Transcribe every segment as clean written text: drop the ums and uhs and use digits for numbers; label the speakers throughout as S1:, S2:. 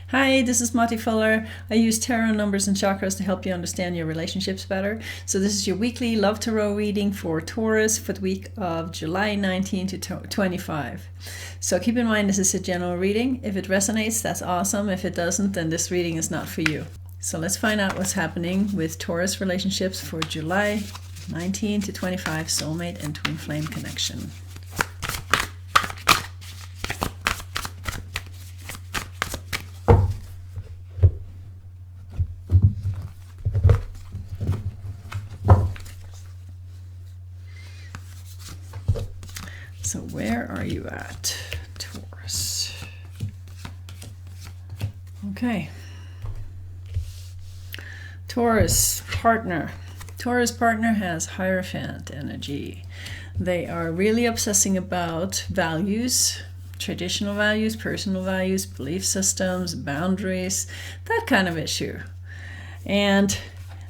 S1: Hi, this is Mati Fuller. I use tarot numbers and chakras to help you understand your relationships better. So this is your weekly Love Tarot reading for Taurus for the week of July 19 to 25. So keep in mind this is a general reading. If it resonates, that's awesome. If it doesn't, then this reading is not for you. So let's find out what's happening with Taurus relationships for July 19 to 25, soulmate and twin flame connection. So where are you at, Taurus? Okay. Taurus partner. Taurus partner has Hierophant energy. They are really obsessing about values, traditional values, personal values, belief systems, boundaries, that kind of issue. And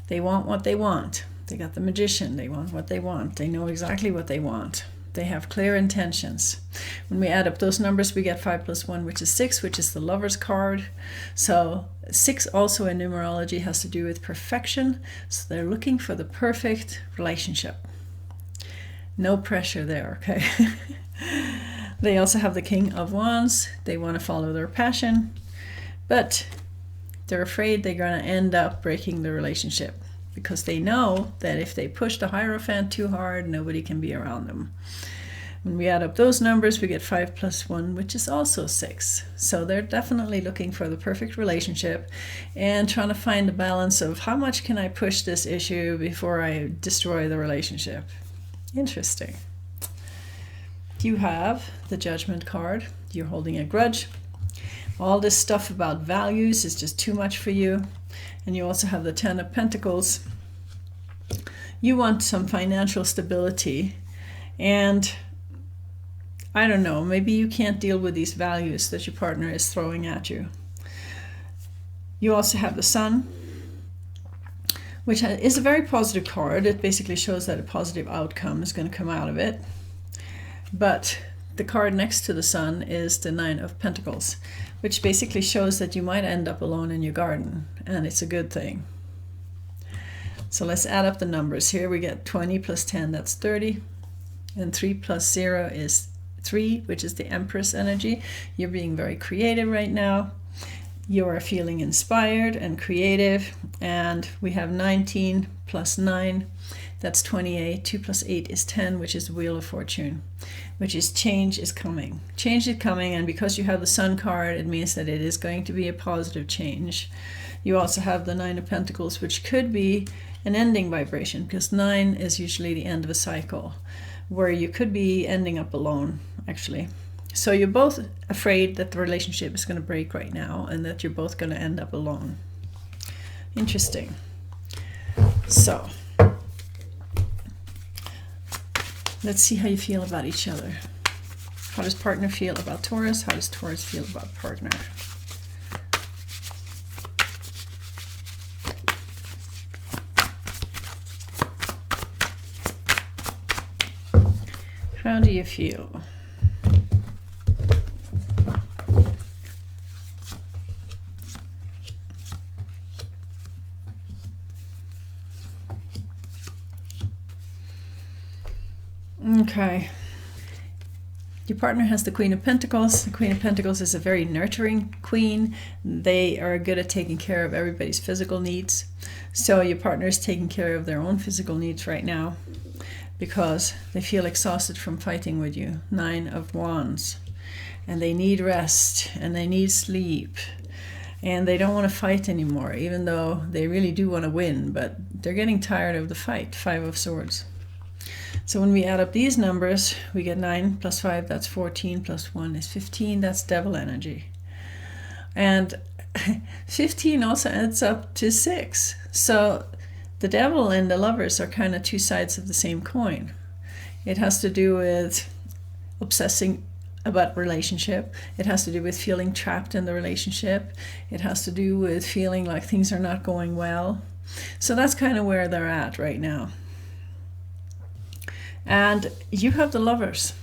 S1: they want what they want. They got the Magician. They want what they want. They know exactly what they want. They have clear intentions. When we add up those numbers, we get 5 plus 1, which is 6, which is the Lover's card. So 6 also in numerology has to do with perfection. So they're looking for the perfect relationship. No pressure there, okay? They also have the King of Wands. They want to follow their passion, but they're afraid they're going to end up breaking the relationship, because they know that if they push the Hierophant too hard, nobody can be around them. When we add up those numbers, we get 5 plus 1, which is also 6. So they're definitely looking for the perfect relationship and trying to find the balance of how much can I push this issue before I destroy the relationship. Interesting. You have the Judgment card. You're holding a grudge. All this stuff about values is just too much for you. And you also have the Ten of Pentacles. You want some financial stability. And I don't know, maybe you can't deal with these values that your partner is throwing at you. You also have the Sun, which is a very positive card. It basically shows that a positive outcome is going to come out of it. But the card next to the Sun is the Nine of Pentacles, which basically shows that you might end up alone in your garden, and it's a good thing. So let's add up the numbers. Here we get 20 plus 10, that's 30. And 3 plus 0 is 3, which is the Empress energy. You're being very creative right now. You are feeling inspired and creative. And we have 19 plus 9. That's 28. 2 plus 8 is 10, which is the Wheel of Fortune, which is change is coming. Change is coming, and because you have the Sun card, it means that it is going to be a positive change. You also have the Nine of Pentacles, which could be an ending vibration, because 9 is usually the end of a cycle, where you could be ending up alone, actually. So you're both afraid that the relationship is going to break right now, and that you're both going to end up alone. Interesting. So let's see how you feel about each other. How does partner feel about Taurus? How does Taurus feel about partner? How do you feel? Okay. Your partner has the Queen of Pentacles. The Queen of Pentacles is a very nurturing queen. They are good at taking care of everybody's physical needs. So your partner is taking care of their own physical needs right now because they feel exhausted from fighting with you. 9 of Wands. And they need rest and they need sleep. And they don't want to fight anymore, even though they really do want to win, but they're getting tired of the fight. 5 of Swords. So when we add up these numbers, we get 9 plus 5, that's 14, plus 1 is 15, that's Devil energy. And 15 also adds up to 6. So the Devil and the Lovers are kind of two sides of the same coin. It has to do with obsessing about relationship. It has to do with feeling trapped in the relationship. It has to do with feeling like things are not going well. So that's kind of where they're at right now. And you have the Lovers.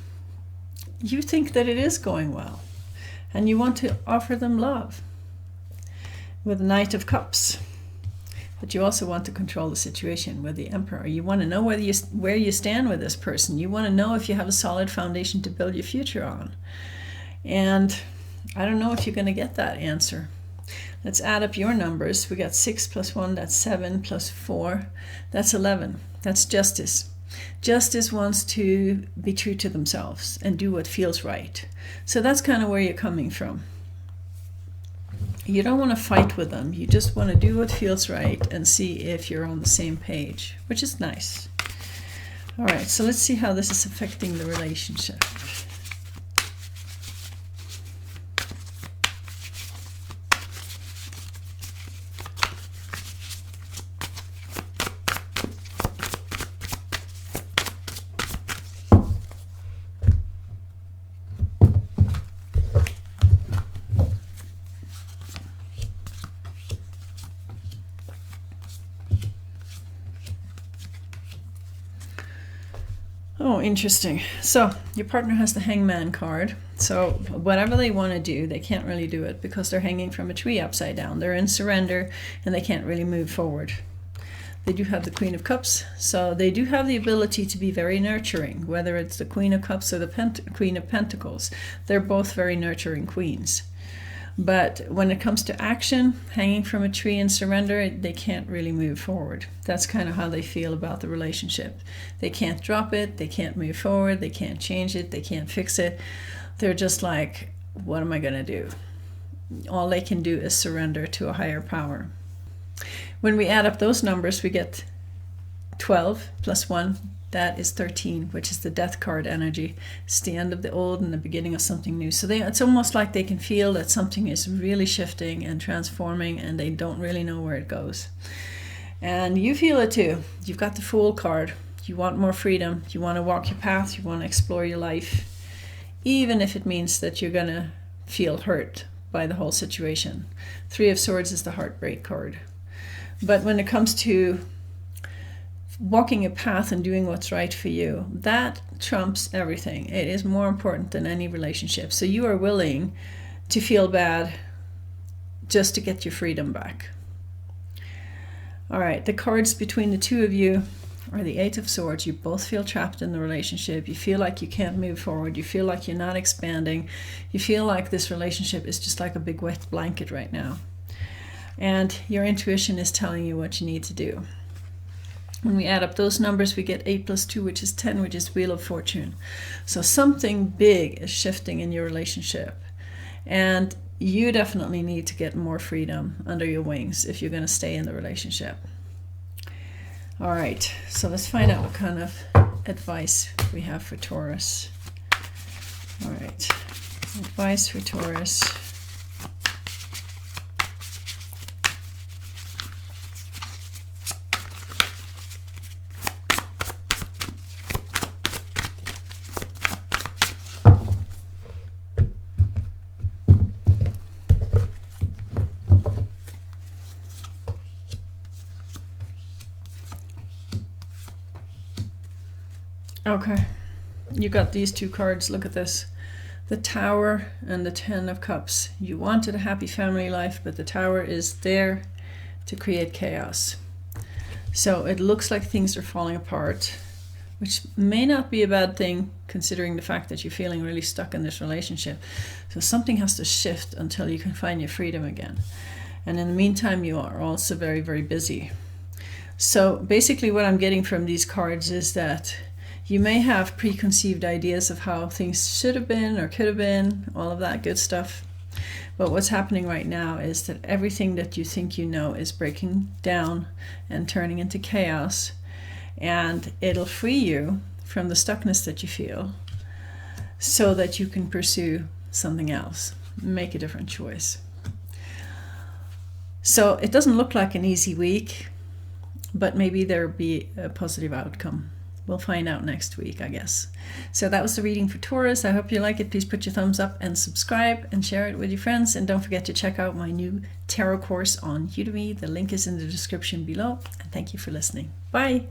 S1: You think that it is going well, and you want to offer them love. with the Knight of Cups. But you also want to control the situation with the Emperor. You want to know where you stand with this person. You want to know if you have a solid foundation to build your future on. And I don't know if you're going to get that answer. Let's add up your numbers. We got 6 plus 1, that's 7, plus 4, that's 11. That's Justice. Justice wants to be true to themselves and do what feels right. So that's kind of where you're coming from. You don't want to fight with them. You just want to do what feels right and see if you're on the same page, which is nice. All right, so let's see how this is affecting the relationship. Oh, interesting. So your partner has the Hangman card. So whatever they want to do, they can't really do it because they're hanging from a tree upside down. They're in surrender and they can't really move forward. They do have the Queen of Cups, so they do have the ability to be very nurturing, whether it's the Queen of Cups or the Queen of Pentacles. They're both very nurturing queens. But when it comes to action, hanging from a tree in surrender, they can't really move forward. That's kind of how they feel about the relationship. They can't drop it, they can't move forward, they can't change it, they can't fix it. They're just like, what am I going to do? All they can do is surrender to a higher power. When we add up those numbers, we get 12 plus 1. That is 13, which is the Death card energy. It's the end of the old and the beginning of something new. So it's almost like they can feel that something is really shifting and transforming and they don't really know where it goes. And you feel it too. You've got the Fool card. You want more freedom. You want to walk your path. You want to explore your life. Even if it means that you're going to feel hurt by the whole situation. 3 of Swords is the Heartbreak card. But when it comes to walking a path and doing what's right for you, that trumps everything. It is more important than any relationship. So you are willing to feel bad just to get your freedom back. All right, the cards between the two of you are the 8 of Swords. You both feel trapped in the relationship. You feel like you can't move forward. You feel like you're not expanding. You feel like this relationship is just like a big wet blanket right now. And your intuition is telling you what you need to do. When we add up those numbers, we get 8 plus 2, which is 10, which is Wheel of Fortune. So something big is shifting in your relationship. And you definitely need to get more freedom under your wings if you're going to stay in the relationship. All right, so let's find out what kind of advice we have for Taurus. All right, advice for Taurus. Okay, you got these two cards. Look at this. The Tower and the 10 of Cups. You wanted a happy family life, but the Tower is there to create chaos. So it looks like things are falling apart, which may not be a bad thing considering the fact that you're feeling really stuck in this relationship. So something has to shift until you can find your freedom again. And in the meantime, you are also very, very busy. So basically what I'm getting from these cards is that you may have preconceived ideas of how things should have been or could have been, all of that good stuff. But what's happening right now is that everything that you think you know is breaking down and turning into chaos. And it'll free you from the stuckness that you feel so that you can pursue something else, make a different choice. So it doesn't look like an easy week, but maybe there'll be a positive outcome. We'll find out next week, I guess. So that was the reading for Taurus. I hope you like it. Please put your thumbs up and subscribe and share it with your friends. And don't forget to check out my new tarot course on Udemy. The link is in the description below. And thank you for listening. Bye.